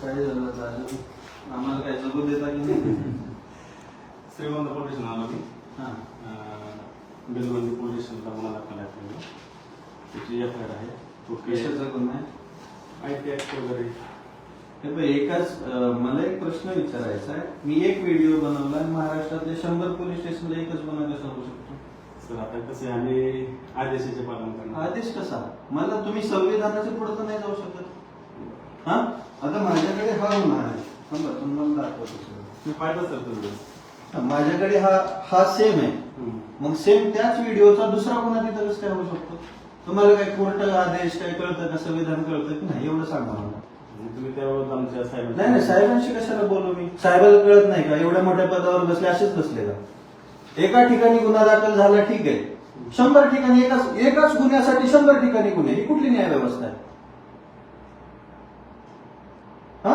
काय झालं झालं आम्हाला काय जगू देता की नाही. श्रीगोंदा पोलीस स्टेशन आलो मी. हां बेलवंदी पोलीस स्टेशनला मला दाखल आहे. त्याची एफआयआर आहे. तो कशाचा गुन्हा आहे? आयटी ऍक्ट वगैरे. हे बघ, मला एक प्रश्न विचारायचा आहे. मी एक व्हिडिओ बनवला आणि महाराष्ट्रातले 100 पोलीस स्टेशनला एकच गुन्हा कसा होऊ शकतो? सर आता कसं आहे, आम्ही आदेशाचे पालन करणार. आदेश कसा? मला तुम्ही संविधानाच्या पुढे तर नाही जाऊ शकत. हा आता माझ्याकडे हा गुन्हा आहे. थांबा, तुम्हाला दाखवतो सर. मी पाहिलं सर तुझं. माझ्याकडे हा सेम आहे. मग सेम त्याच व्हिडिओचा दुसरा गुन्हा तिथं कसं काय होऊ शकतो? तुम्हाला काय कोर्ट आदेश काय कळतं का, संविधान कळतं की नाही, एवढं सांगा मला. तुम्ही त्यावर आमच्या साहेब. नाही साहेबांशी कशाला बोलू मी? साहेबाला कळत नाही का? एवढ्या मोठ्या पदावर बसले असेच बसले का? एका ठिकाणी गुन्हा दाखल झाला ठीक आहे, 100 ठिकाणी एकाच गुन्ह्यासाठी 100 ठिकाणी गुन्हे, ही कुठली न्याय व्यवस्था आहे? हा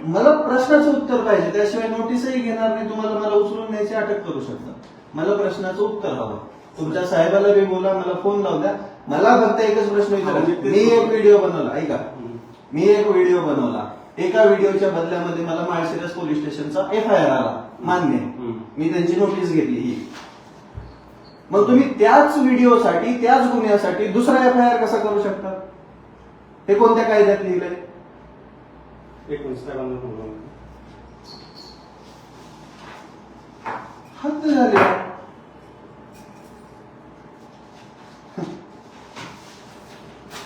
मला प्रश्नाचं उत्तर पाहिजे, त्याशिवाय नोटीसही घेणार नाही. तुम्हाला मला उचलून न्यायची अटक करू शकता. मला प्रश्नाचं उत्तर हवं. तुमच्या साहेबाला बी बोला, मला फोन लावू द्या. मला फक्त एकच प्रश्न विचारायचा. मी एक व्हिडिओ बनवला, ऐका, मी एक व्हिडिओ बनवला. एका व्हिडिओच्या बदल्यामध्ये मला माळशिरस पोलीस स्टेशनचा एफआयआर आला, मान्य, मी त्यांची नोटीस घेतली ही. मग तुम्ही त्याच व्हिडिओसाठी त्याच गुन्ह्यासाठी दुसरा एफआयआर कसा करू शकता? हे कोणत्या कायद्यात लिहिलंय? 19 हद्द झाली.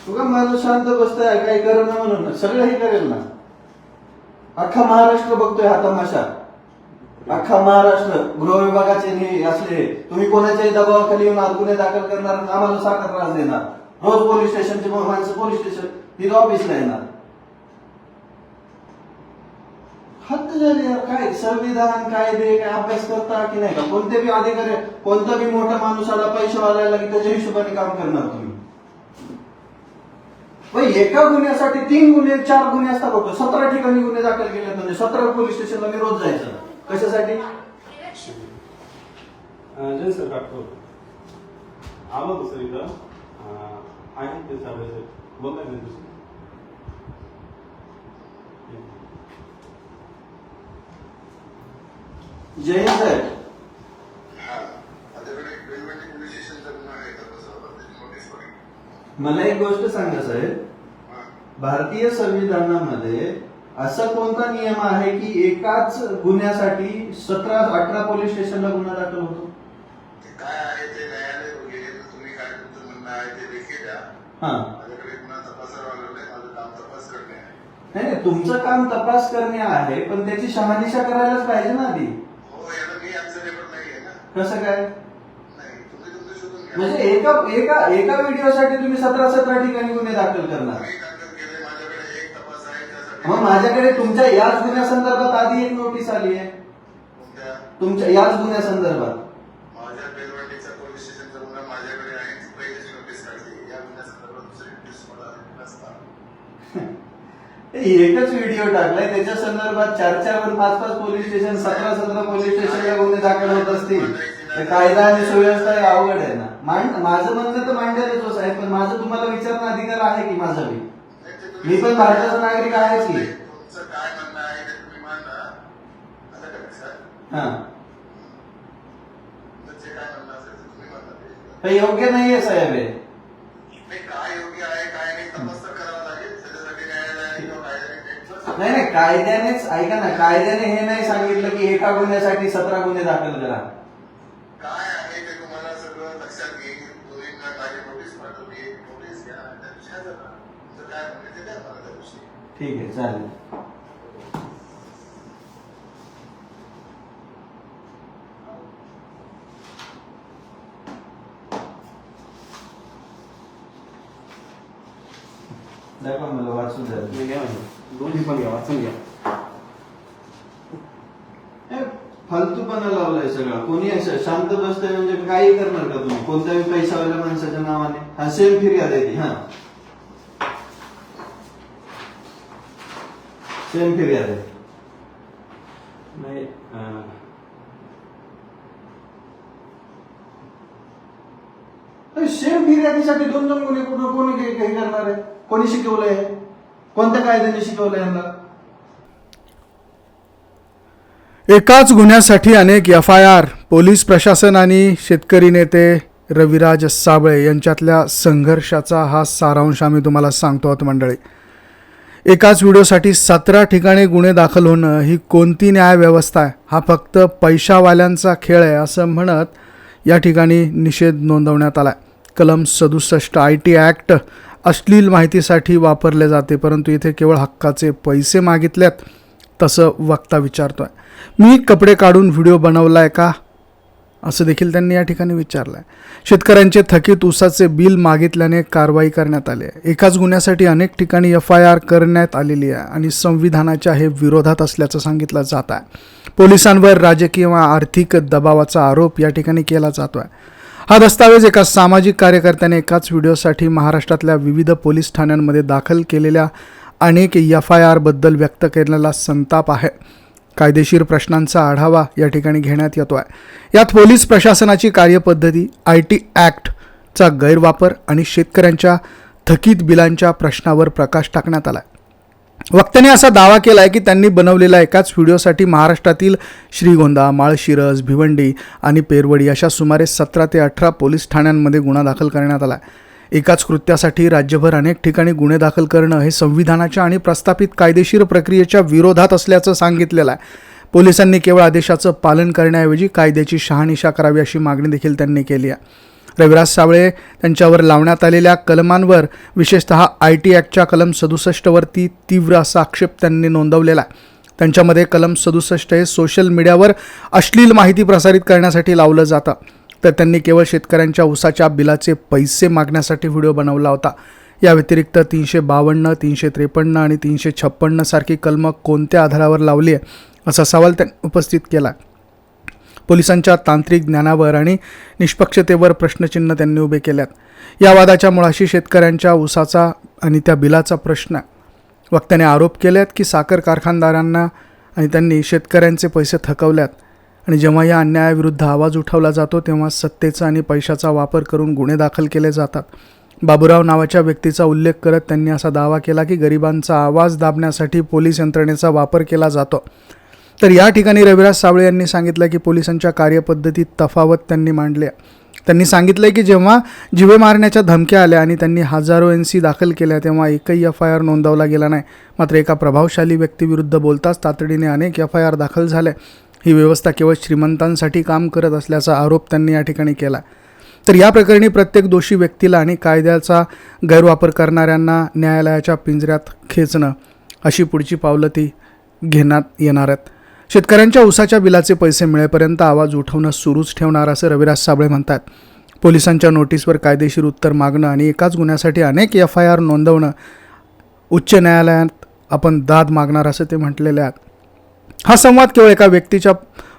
तुका माझं शांत बसतंय, काही करेल ना म्हणून सगळंही करेल ना. अख्खा महाराष्ट्र बघतोय हा तमाशा. अख्खा महाराष्ट्र गृह विभागाचे हे असले, तुम्ही कोणाच्याही दबावाखाली येऊन गुन्हे दाखल करणार, आम्हाला सारखा त्रास देणार. रोज पोलीस स्टेशनचे माणसं पोलीस स्टेशन तिथं ऑफिसला येणार. हद्द झाली यार. काय संविधान कायदे काय अभ्यास करता की नाही का? कोणते बी अधिकारी, कोणता बी मोठा माणूस आला पैसे वालायला की त्याच्या हिशोबाने काम करणार तुम्ही. एका गुन्ह्यासाठी 3 गुन्हे 4 गुन्हे असतात बघतो. 17 ठिकाणी गुन्हे दाखल केले, म्हणजे 17 पोलीस स्टेशनला मी रोज जायचं. कशासाठी? जय सर डॉक्टर आलो दुसरं इथं आहे ते साहेब बोलताय ना दुसरं. जय हिंद साहेब. मला एक गोष्ट सांगा साहेब, भारतीय संविधानामध्ये असा कोणता नियम आहे की एकाच गुन्ह्यासाठी 17-18 पोलीस स्टेशनला गुन्हा दाखल होतो? काय आहे ते न्यायालय वगैरे, तुम्ही काय तुमचं म्हणणं आहे ते देखील द्या. माझ्याकडे गुन्हा तपासायला आलेलं आहे, माझं काम तपास करणे आहे. नाही, तुमचं काम तपास करणे आहे, पण त्याची शहानिशा करायलाच पाहिजे ना आधी. हो, याला मी अन्सरेबल नाही आहे ना. कसं काय? नाही, तुम्ही तुमचं शोधून घ्या. म्हणजे एका व्हिडिओसाठी तुम्ही 17 ठिकाणी गुन्हे दाखल करणार? मी दाखल केले, माझ्याकडे एक तपास आहे त्यासाठी. मग माझ्याकडे तुमच्या याच गुन्ह्यासंदर्भात आधी एक नोटीस आली आहे. कोणत्या? तुमच्या याच गुन्ह्यासंदर्भात. माझ्या बेलवंडीचा पोलीस स्टेशनचा गुन्हा माझ्याकडे आहे, ती पहिलीच नोटीस काढली. या गुन्ह्यासंदर्भात दुसरी नोटीस मला नसतात. एकच व्हिडिओ टाकलाय, त्याच्या संदर्भात 4-4 5-5 पोलीस स्टेशन, 17 पोलीस स्टेशनला गुन्हे दाखल होत असतील. कायदा आणि सुव्यवस्था अवघड आहे ना. माझं म्हणणं तर मांडायलाच आहे, पण माझं तुम्हाला विचारणं अधिकार आहे की माझा बी? मी पण भारताचा नागरिक आहेच की. तुमचं काय म्हणणं आहे ते तुम्ही मांडा. आता काय सर? हा, तुमचं काय म्हणणं असेल ते तुम्ही मांडा. हे योग्य नाहीये साहेब. हे नाही, काय योग्य आहे काय नाही तपास तर करावा लागेल. त्याच्यासाठी न्यायालयाने किंवा कायद्याने नाही कायद्यानेच, ऐका ना, कायद्याने हे नाही सांगितलं की एका गुन्ह्यासाठी 17 गुन्हे दाखल करा. काय आहे ते तुम्हाला सगळं लक्षात घेईल. तुम्ही माझी नोटीस पाठवली, नोटीस घ्या, त्या विषयात जरा तुमचं काय म्हणणं ते द्या मला त्या विषयी. ठीक आहे, चालेल. दाखवा मला, वाचून द्या. मी घ्या दोन्ही पण घ्या, वाचून घ्या. फालतूपणा लावलाय सगळं. कोणी असं शांत बसतंय म्हणजे काही करणार का तुम्ही? कोणत्याही पैशावाल्या माणसाच्या नावाने. हा सेम फिर्याद आहे ती. हा, सेम फिर्याद आहे. नाही सेम फिर्यादीसाठी 2-2 गुन्हे कोणी करणार आहे? कोणी शिकवलंय? कोणत्या कायद्याने शिकवलं यांना? एकाच गुन्ह्यासाठी अनेक FIR. पोलीस प्रशासन आणि शेतकरी नेते रविराज साबळे यांच्यातल्या संघर्षाचा हा सारांश आम्ही तुम्हाला सांगतो आहोत मंडळी. एकाच व्हिडिओसाठी 17 ठिकाणी गुन्हे दाखल होणं ही कोणती न्यायव्यवस्था आहे? हा फक्त पैशावाल्यांचा खेळ आहे असं म्हणत या ठिकाणी निषेध नोंदवण्यात आला. कलम 67 IT ॲक्ट अश्लील माहितीसाठी वापरले जाते, परंतु इथे केवळ हक्काचे पैसे मागितलेत तसं वक्ता विचारतोय. मी कपडे काढून व्हिडिओ बनवलाय का असं देखील त्यांनी या ठिकाणी विचारलं आहे. शेतकऱ्यांचे थकीत ऊसाचे बिल मागितल्याने कारवाई करण्यात आली आहे. एकाच गुन्ह्यासाठी अनेक ठिकाणी FIR करण्यात आलेली आहे आणि संविधानाच्या हे विरोधात असल्याचं सांगितलं जात आहे. पोलिसांवर राजकीय व आर्थिक दबावाचा आरोप या ठिकाणी केला जातो आहे. हा दस्तावेज एका सामाजिक कार्यकर्त्याने एकाच व्हिडिओसाठी महाराष्ट्रातल्या विविध पोलीस ठाण्यांमध्ये दाखल केलेल्या अनेक FIR बद्दल व्यक्त केलेला संताप आहे. कायदेशीर प्रश्नांचा आढावा या ठिकाणी घेण्यात येतो आहे. यात पोलीस प्रशासनाची कार्यपद्धती, IT ॲक्टचा गैरवापर आणि शेतकऱ्यांच्या थकीत बिलांच्या प्रश्नावर प्रकाश टाकण्यात आला. वक्त्याने असा दावा केला आहे की त्यांनी बनवलेल्या एकाच व्हिडिओसाठी महाराष्ट्रातील श्रीगोंदा, माळशिरस, भिवंडी आणि पेरवडी अशा सुमारे 17 ते 18 पोलीस ठाण्यांमध्ये गुन्हा दाखल करण्यात आला. एकाच कृत्यासाठी राज्यभर अनेक ठिकाणी गुन्हे दाखल करणं हे संविधानाच्या आणि प्रस्थापित कायदेशीर प्रक्रियेच्या विरोधात असल्याचं सांगितलेलं आहे. पोलिसांनी केवळ आदेशाचं पालन करण्याऐवजी कायद्याची शहानिशा करावी अशी मागणी देखील त्यांनी केली आहे. रविराज साबळे त्यांच्यावर लावण्यात आलेल्या कलमांवर विशेषतः IT ॲक्टच्या कलम 67 वरती तीव्र असा आक्षेप त्यांनी नोंदवलेला आहे. त्यांच्यामध्ये कलम 67 हे सोशल मीडियावर अश्लील माहिती प्रसारित करण्यासाठी लावलं जातं, तर त्यांनी केवळ शेतकऱ्यांच्या ऊसाच्या बिलाचे पैसे मागण्यासाठी व्हिडिओ बनवला होता. या व्यतिरिक्त 352, 353 आणि 356 सारखी कलमं कोणत्या आधारावर लावली आहे असा सवाल त्यांनी उपस्थित केला. पोलिसांच्या तांत्रिक ज्ञानावर आणि निष्पक्षतेवर प्रश्नचिन्ह त्यांनी उभे केल्यात. या वादाच्या मुळाशी शेतकऱ्यांच्या ऊसाचा आणि त्या बिलाचा प्रश्न. वक्त्याने आरोप केलेत की साखर कारखानदारांना आणि त्यांनी शेतकऱ्यांचे पैसे थकवल्यात आणि जेव्हा या अन्यायाविरुद्ध आवाज उठवला जातो तेव्हा सत्तेचा आणि पैशाचा वापर करून गुन्हे दाखल केले जातात. बाबूराव नावाच्या व्यक्तीचा उल्लेख करत त्यांनी असा दावा केला की गरिबांचा आवाज दाबण्यासाठी पोलीस यंत्रणेचा वापर केला जातो. तर या ठिकाणी रविराज साबळे यांनी सांगितलं की पोलिसांच्या कार्यपद्धतीत तफावत त्यांनी मांडली. त्यांनी सांगितलं की जेव्हा जीवे मारण्याच्या धमक्या आल्या आणि त्यांनी हजारो NC दाखल केल्या तेव्हा एकही FIR नोंदवला गेला नाही. मात्र एका प्रभावशाली व्यक्तीविरुद्ध बोलताच तातडीने अनेक FIR दाखल झाले. ही व्यवस्था केवळ श्रीमंतांसाठी काम करत असल्याचा आरोप त्यांनी या ठिकाणी केला. तर या प्रकरणी प्रत्येक दोषी व्यक्तीला आणि कायद्याचा गैरवापर करणाऱ्यांना न्यायालयाच्या पिंजऱ्यात खेचणं अशी पुढची पावलं ती घेण्यात येणार आहेत. शेतकऱ्यांच्या ऊसाच्या बिलाचे पैसे मिळेपर्यंत आवाज उठवणं सुरूच ठेवणार असं रविराज साबळे म्हणतात. पोलिसांच्या नोटीसवर कायदेशीर उत्तर मागणं आणि एकाच गुन्ह्यासाठी अनेक FIR नोंदवणं, उच्च न्यायालयात आपण दाद मागणार असं ते म्हटलेले आहेत. हा संवाद केवळ एका व्यक्तीच्या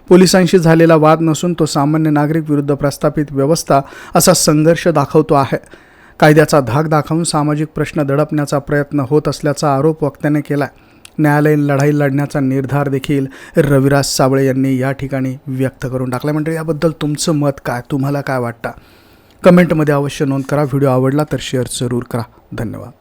पोलिसांशी झालेला वाद नसून तो सामान्य नागरिक विरुद्ध प्रस्थापित व्यवस्था असा संघर्ष दाखवतो आहे. कायद्याचा धाक दाखवून सामाजिक प्रश्न दडपण्याचा प्रयत्न होत असल्याचा आरोप वक्त्याने केला. न्यायालयीन लढाई लढण्याचा निर्धार देखील रविराज साबळे यांनी या ठिकाणी व्यक्त करून टाकला. म्हणजे याबद्दल तुमचं मत काय, तुम्हाला काय वाटतं? कमेंटमध्ये अवश्य नोंद करा. व्हिडिओ आवडला तर शेअर जरूर करा. धन्यवाद.